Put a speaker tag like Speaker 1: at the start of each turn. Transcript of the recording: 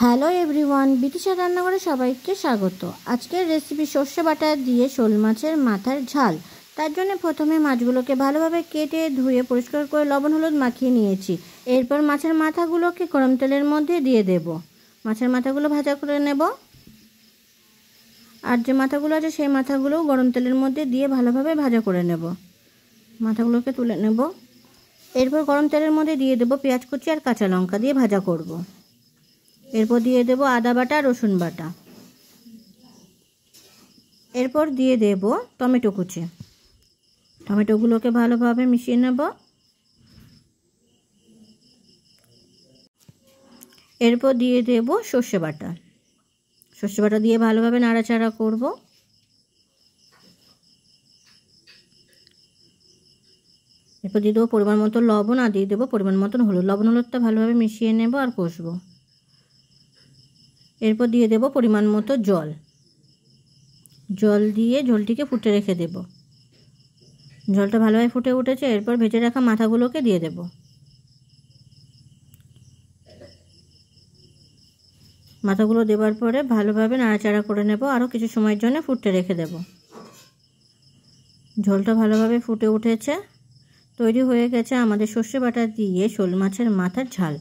Speaker 1: Hello everyone, বিতিশা রান্নাঘরে সবাইকে স্বাগত। আজকের রেসিপি সর্ষে বাটা দিয়ে শোল মাছের মাথার ঝাল। তার জন্য প্রথমে মাছগুলোকে ভালোভাবে কেটে ধুয়ে পরিষ্কার করে লবণ হলুদ মাখিয়ে নিয়েছি। এরপর মাছের মাথাগুলোকে গরম তেলের মধ্যে দিয়ে দেব। মাছের মাথাগুলো ভাজা করে নেব। আর যে মাথাগুলো আছে সেই মাথাগুলো গরম তেলের মধ্যে দিয়ে ভালোভাবে ভাজা করে নেব। মাথাগুলোকে তুলে নেব। এরপর গরম তেলের মধ্যে দিয়ে দেব পেঁয়াজ কুচি আর কাঁচা লঙ্কা দিয়ে ভাজা করব। এরপর দিয়ে দেব আদা বাটা রসুন বাটা। এরপর দিয়ে দেব টমেটো কুচি। টমেটোগুলোকে ভালোভাবে মিশিয়ে নেব। এরপর দিয়ে দেব সর্ষে বাটা। সর্ষে বাটা দিয়ে ভালোভাবে নাড়াচাড়া করব। এরপর দিয়ে দেবো পরিমাণ মতো লবণ আর দিয়ে দেবো পরিমাণ মতন হলুদ। লবণ হলুদটা ভালোভাবে মিশিয়ে নেব আর কষবো। এরপর দিয়ে দেব পরিমাণ মতো জল। জল দিয়ে ঝোলটিকে ফুটে রেখে দেব। জলটা ভালোভাবে ফুটে উঠেছে। এরপর ভেজে রাখা মাথাগুলোকে দিয়ে দেব। মাথাগুলো দেওয়ার পরে ভালোভাবে নাড়াচাড়া করে নেব। আরও কিছু সময়ের জন্য ফুটতে রেখে দেব। ঝোলটা ভালোভাবে ফুটে উঠেছে। তৈরি হয়ে গেছে আমাদের সর্ষে বাটা দিয়ে শোল মাছের মাথার ঝাল।